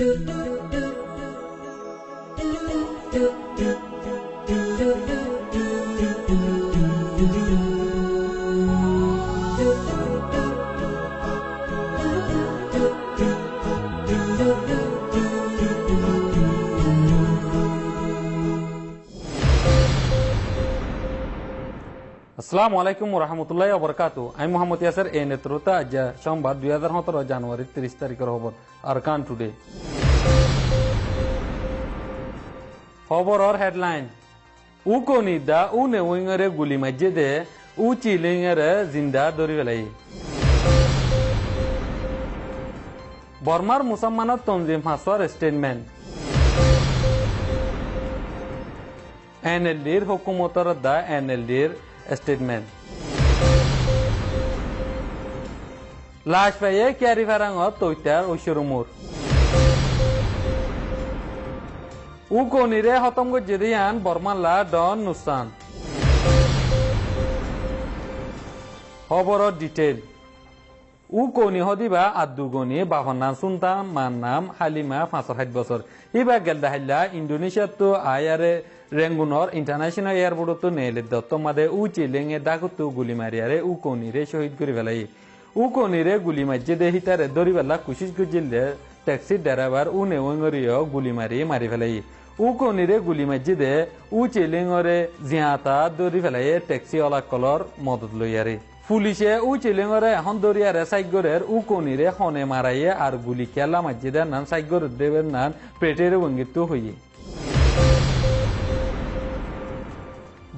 আসসালামু আলাইকুম ওয়া রাহমাতুল্লাহি ওয়া বারাকাতুহু। আমি মোহাম্মদ ইয়াসির এই নেতৃত্বে আজ সোমবার 2017 জানুয়ারি 30 তারিখের খবর আরকান টুডে। খবরের হেডলাইন উ কোনিদা উ নেউইংরে গুলি মাজ্জেদে উ চিলিংরে জিন্দা ধরি ফেলাই। বর্মার মুসলমানত তনজিম হাসর স্টেটমেন্ট। এনএলডির হুকুমতর দা এনএলডির স্টেটমেন্ট। লাশ পাইয়ে ক্যারি ফারাঙত তৈতার ঐশ্বরমুর উ কনিরে হতম গজ্জেদিয়ান বর্মাল্লা ডন নুসান। খবরর ডিটেল উ কনি হদিবা আদুগনি বাহনান সুনতা মান নাম হালিমা 5 বছর ইবা গেলদা হাইলা ইন্দোনেশিয়া তো আয়ারে রেঙ্গুনর ইন্টারন্যাশনাল এয়ারপোর্ট নেলে দত্ত মাদে উ চিলেঙে ডাকুতু গুলি মারিয়ারে উ কনিরে শহীদ করে ফেলাই। উ কনিরে গুলি মারিয়ে দে হিতারে দরিবেলা কুশিস গুজিলে ট্যাক্সি ড্রাইভার উ নেওয়রিও গুলি মারি ফেলাই। উ কনিরে গুলি মারিয়ে দে উ চিলেঙরে জিয়াতা দরি ফেলাই ট্যাক্সি অলা কলর মদত লইয়ারে। পুলিশে উ চিলেঙরে এখন দরিয়ারে সাইগরের উ কনিরে হনে মারাইয়ে আর গুলি খেলা মারিয়ে দেন নান সাইগর দেবের নান পেটের বঙ্গিত হইয়ে।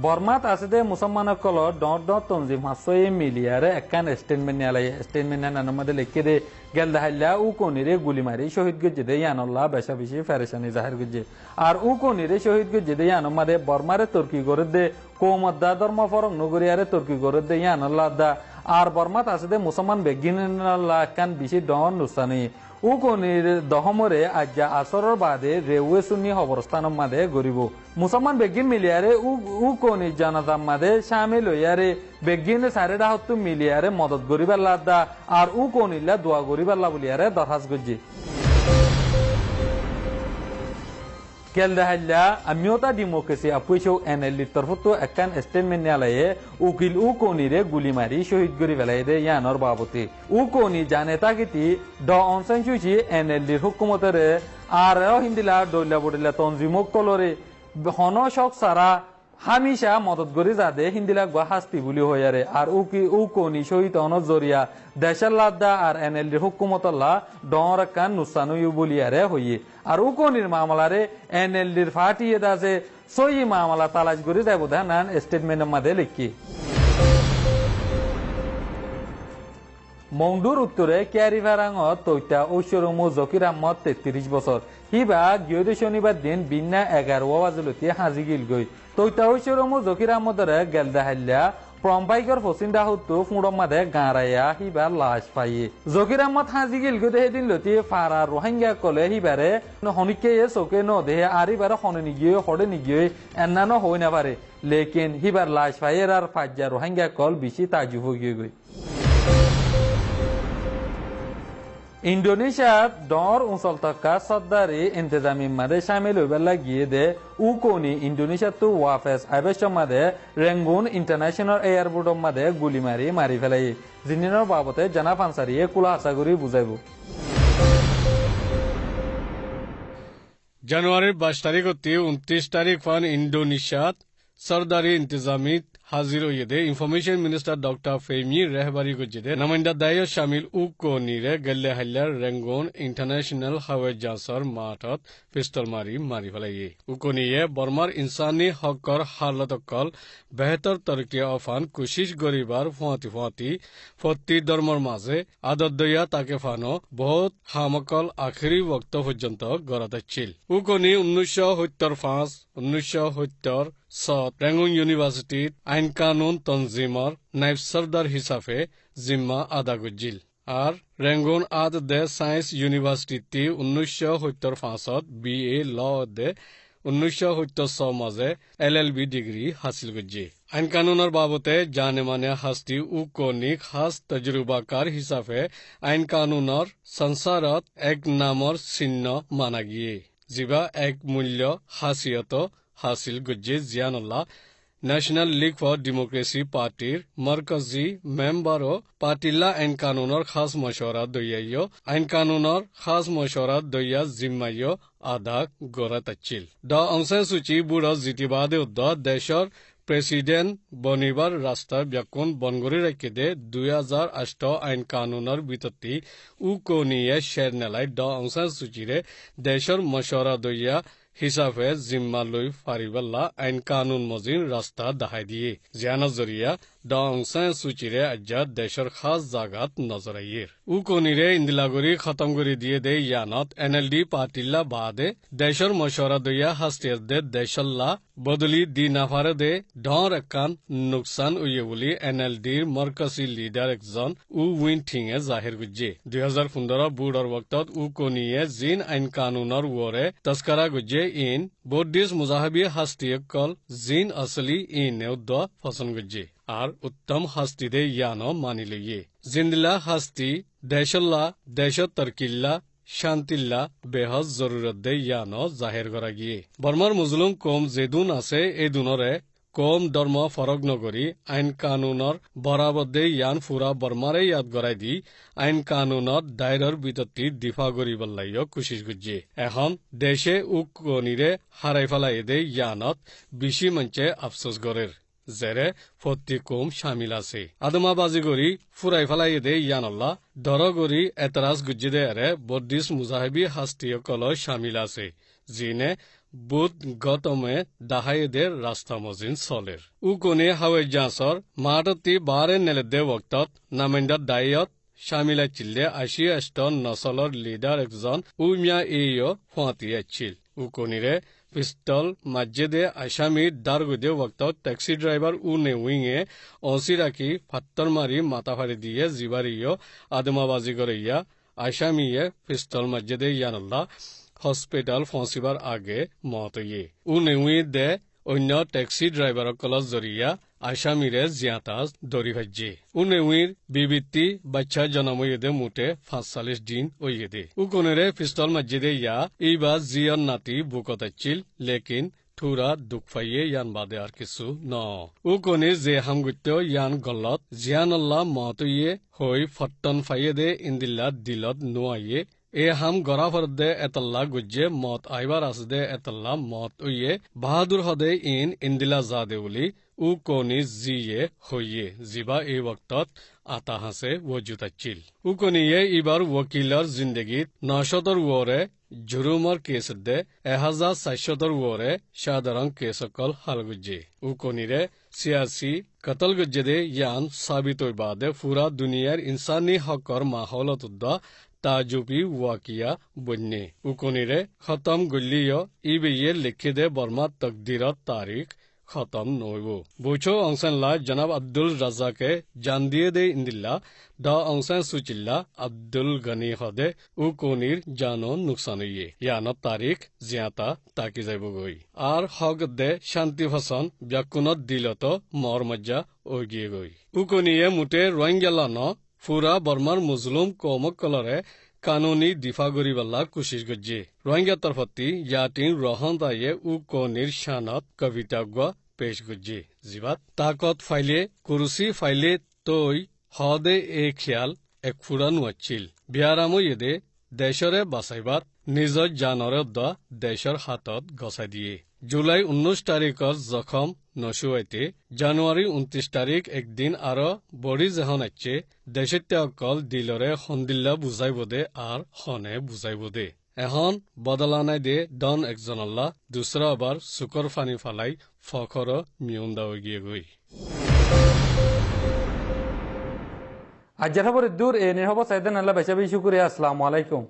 বর্মাত আছে দে মুসলমানসকল ডট তনজিম হাসয়ে মিলিয়ারে একখান স্টেটমেন্ট নিয়ালাই। স্টেটমেন্ট নানার মধ্যে লিখে দে গেলদা হাইলা উ কনিরে গুলি মারি শহীদ গজ্জে দে ইয়ানল্লাহ বেশা বেশি ফেরেশানি জাহির গজ্জে। আর উ কনিরে শহীদ গজ্জে দে ইয়ানোর মাদে বর্মারে তুর্কি করে দে কৌমদ্দা ধর্ম ফরক নগরিয়ারে তুর্কি করে দে ইয়ানল্লাহ দা। আর বর্মাত আছে দে মুসলমান বেগিনাল্লাহ একখান বেশি ডন নুসানি। উ কনির দহমরে আজ্জা আসরের বাদে রেউয়ে সুন্নি খবরস্থানের মাদে গরিব মুসলমান বেগিন মিলিয়ারে উ কনি জানাজার মাদে শামিল হইয়ারে বেগিন সাড়ে ডাহত্তর মিলিয়ারে মদত গরিবাল্লা দা। আর উ কনিল্লা দোয়া গরিবাল্লা বলিয়ারে দরখাস্ত গজ্জি। কেলদা হাইলা আমিওতা ডেমোক্রেসি আপুইছো এনএলডি তরফতো একখান স্টেটমেন্ট নিয়ালায়ে উকিল উ কনিরে গুলি মারি শহীদ গরি ফেলাই দে ইয়ানোর বাবতে। উ কনি জানে তাকিতি ড অনসান সুচি এনএলডির হুকুমতরে আর হিন্দিলা দইলা বডিলা তনজিমক কলরে হন শক সারা হামিশা মদত গরি যাদে হিন্দিলা গা হাস্তি বুলি হইয়ারে। আর উ কনি শহীদ অনর জরিয়া দেশাল্লাদা আর এনএলডি হুকুমতল্লাহ ডর কান নুসানুয়ু বলিয়ারে হইয়ে। আর উ কনির মামলারে এনএলডির ফাটিয়ে দাসে সই মামলা তালাশ গরি যাইব নান স্টেটমেন্টের মাঝে লিখি। মংডুর উত্তরে ক্যারিভারাঙত তৈতা ঐশ্বরমু জকির আহমদ 33 বছর হিবা গিয়দে শনিবার দিন বিন্না 11 বাজলতি হাজি গিল গই। তৈতা ঐশ্বরমু জকির আহমদরে গেলদা হাইলা প্রম্পাইকর ফসিন্দা হতো ফুঁড়ম মাদে গাঁরাইয়া হিবার লাশ পাইয়ে। জকির আহমদ হাজি গিল গই দেহে দিন লতি ফারা রোহিঙ্গা কলে হিবারে হনিকে চৌকে ন দেহে আর হিবারে হনে নিগিয়ে হড়ে নিগিয়ে এন্নানো হই না পারে। লেকিন হিবার লাশ পাইয়ের আর ফাজ্জা রোহিঙ্গা কল বেশি তাজু হয়ে গই। ইন্দোনেশিয়ার ডর অঞ্চল থাকা সর্দারি ইন্তজামি মাদে শামিল হইবার গিয়ে দে উ কনি ইন্দোনেশিয়া তো ওয়াফেস আইবেশর মাদে রেঙ্গুন ইন্টারন্যাশনাল এয়ারপোর্টর মাদে গুলি মারি ফেলাই। জিনিনের বাবতে জানা ফান্সারিয়ে কুলা আশা করি বুঝাইব। জানুয়ারির 22 তারিখ হতে 29 তারিখ ফান ইন্দোনেশিয়াত সরদারি ইন্তজামিত হাজির হইয়ে ইনফরমেশন মিনিস্টার ডক্টর ফেমি রেহবারি গজ্জেদে নামাইন্দা দায় শামিল উ কনিরে গেলে হাইলার রেঙ্গন ইন্টারন্যাশনাল হাওয়াই জাহাজর মাঠত পিস্তল মারি ফেলাইয়ে। উ কনিয়ে বর্মার ইনসানি হকর হালতকল বেহতর তরকি অফান কুশিস গরিবার ফতি ধর্মর মাঝে আদত দইয়া তাকে ফানো বহুত হামকল আখেরি বক্ত পর্যন্ত গড়াতেছিল। উ কনি 1975 1970 রেঙ্গুন ইউনিভার্সিটিত আইন কানুন তনজিমর নাইব সরদার হিসাবে জিম্মা আদা গজ্জিল। আর রেঙ্গুন আদ দে সায়েন্স ইউনিভার্সিটি 1975 BA ল দে 1976 মাঝে LLB ডিগ্রি হাসিল গজ্জি। আইন কানুনৰ বাবতে জানে মানে শাস্তি ও কণিক সাজ তজুৰবাকাৰ হিচাপে আইন কানুনৰ সংসাৰত এক নামৰ চিহ্ন মানা গিয়ে যিবা এক মূল্য হাসিয়ত হাসিল গুজ্জে জিয়ানুল্লাহ ন্যাশনাল লীগ ফর ডেমোক্রেসি পার্টির মরকজি মেম্বারও পার্টিলা আইন কানুনের খাস মশওয়ারা দইয়াইও আইন কানুনের খাস মশওয়ারা দইয়া জিম্মাইও আদা গড়াত আছিল দ অংশান সূচি বুড়ো জিতিবাদে উদ্দ দেশর প্রেসিডেন্ট বনিবার রাস্তার ব্যাকুণ বনগরি রাখিদে 2008 আইন কানুনের বিতর্তি উ কনিয়ে শের নেলাই দ অংশান সূচিরে দেশর মশওয়ারা দইয়া হিসাবে জিম্মা লৈ ফারিবাল্লা আইন কানুন মজিন রাস্তা দেখাই দিয়ে জিয়ানা জরিয়া দ অংশান সূচিরে আজ্জা দেশর খাস জাগাত নজরাইয়ের উ কনিরে ইন্দিলাগরি খতম করে দিয়ে দে ইয়ানত এনএলডি পার্টিল্লা বাদে দেশর মশওয়ারা দইয়া হাস্তিয়াত দে দেশল্লা বদলি দি নাফারে দে ঢর একান নুকসান উইয়ে বলি এনএলডির মরকসি লিডার একজন উ উইন ঠিঙে জাহির গুজ্জে 2015 বুড়র বক্তত উ কনিয়ে জিন আইন কানুনের ওরে তস্করা গুজ্জে ইন বৌদ্ধিস মুজাহাবি হাস্তিয়কল জিন আসলি ইন নেউদ্দ ফসন গুজ্জে আর উত্তম হাস্তি দে ইয়ানো মানি লইয়ে জিন্দিলা হাস্তি দেশল্লা দেশ তরকিল্লা শান্তিল্লা বেহজ জরুরত দে ইয়ানো জাহের করা গিয়ে বর্মার মুজলুম কম যেদুন আছে এই দুনরে কম ধর্ম ফরক নগরী আইন কানুনৰ বৰাবদে ইয়ান ফুৰা বৰ্মাৰে ইয়াদ গড়াই দি আইন কানুনত দায়ৰৰ বিতত্তি দিফা করিবল্লাইও কোশিশ গুজ্জে এখন দেশে উক কনিরে হারাই ফেলাই দে ইয়ানত বেশি মঞ্চে আফসোস গরের জেরে ফত্তি কম শামিল আছে আদমাবাজি গরি ফুরাই ফেলাই দে ইয়ানল্লা দর গরি এতরাজ গুজ্জে দে আরে বদ্দিস মুজাহিবি হাস্তিয়কল শামিল আছে জিনে বুধ গতমে দাহাইদের রাস্তা মজিন চলের উকনে হাওয়াই জাঁচর মাহততি বারে নেলে দে বক্তত নামেন্দার দায়ত শামিলা চিল্লে 80 নসলর লিডার একজন উমিয়া এইও ফাঁতি আছিল উকনিরে পিস্তল মসজিদে আসামি দারগুদে বক্তত ট্যাক্সি ড্রাইভার উ নেউইংয়ে অসি রাখি ফাত্তর মারি মাথা ফাড়ি দিয়ে জিবারিও আদমাবাজি করিয়া আসামিয়ে পিস্তল মসজিদে ইয়ানুল্লাহ হস্পিটাল পৌঁছিবার আগে মত ইয়ে উ নেউই দে অন্য ট্যাক্সি ড্ৰাইভাৰসকলৰ জৰিয়া আসামিৰে জিয়াতাজ দৰি ভাজ্যে উ নেউইৰ বিবৃতি বাচ্চা জনময়েদে মুঠে 45 দিন ওয়েদে উ কোনেৰে পিস্তল মসজিদে ইয়া এইবা জিয়ন নাতি বুকত আছিল লেকিন থুরা দুখ ফাইয়ে ইয়ান বাদে আর কিছু ন উ কোনে যে হামগুত্য ইয়ান গলত জিয়ানল্লাহ মতইয়ে হই ফট্টন ফাইয়ে দে ইন্দিল্লা দিলত নোয়াইয়ে এ হাম গড়া ফরদে এতল্লা গুজ্জে মত আইবার আসদে এতল্লা মত উইয়ে বাহাদুর হদে ইন ইন্দিলা জাদে উলি উ কোনি জিয়ে হইয়ে জিবা এই বক্তত আতা হাসে ওজুত আছিল উ কোনিয়ে ইবার ওকিলর জিন্দগিত 900 ওরে জুরুমর কেস দে 1400 ওরে সাধারণ কেসকল হাল গুজ্জে উ কোনিরে সিয়াসি কতল গুজ্জে দে ইয়ান সাবিত বাদে পুরা দুনিয়ার ইনসানি হকর মাহলত তাজুবি ওয়াকিয়া বন্যে উকনিরে খতম গল্লিয় ইবিয়ে লিখে দে বর্মা তকদিরত তারিখ খতম নইব বুঝো অংসানলা জনাব আব্দুল রাজাকে জান দিয়ে দে ইন্দিল্লা দ অংসান সুচিল্লা আব্দুল গনি হদে উকনির জানো নুকসান ইয়ে ইয়ানত তারিখ জিয়াতা তাকি যাইব গই আর হক দে শান্তি ভাষণ ব্যাকুণত দিলত মর মজ্জা ওগিয়ে গই উকনিয়ে মুটে রোহিঙ্গা ন ফুরা বর্মার মুজলুম কমকলরে কানুনি দিফা গরিবাল্লা কোশিশ গজ্জে রোহিঙ্গা তরফতি ইয়াটিন রহন দায়ে উ কনির শানত কবিতা পেশ গজ্জে জিবাত তাকত ফাইলে কুরুসি ফাইলে তৈ হদে এ খেয়াল এক ফুরা নুয়াচ্ছিল বিয়ারামো ইয়েদে দেশরে বাঁচাইবাত নিজৰ জানৰে দ দেশৰ হাতত গছাই দিয়ে জুলাই 19 তারিখত জখম নশুয়াইতে জানুয়ারি 29 তারিখ একদিন আরো বড়ি যেহন আছে দেশতে অকল দিলরে সন্দিল্লা বুঝাইব দে আর হনে বুঝাইব দে এখন বদলা নাই দে ডন একজনল্লা দুসরা আবার চুকৰ ফানি ফালাই ফখৰ মিউন্দা গিয়ে গই আজ্জাৰ খবৰ দূৰ এ নিহব সাইদান আল্লাহ বেশা বেশি কৰে আসসালামু আলাইকুম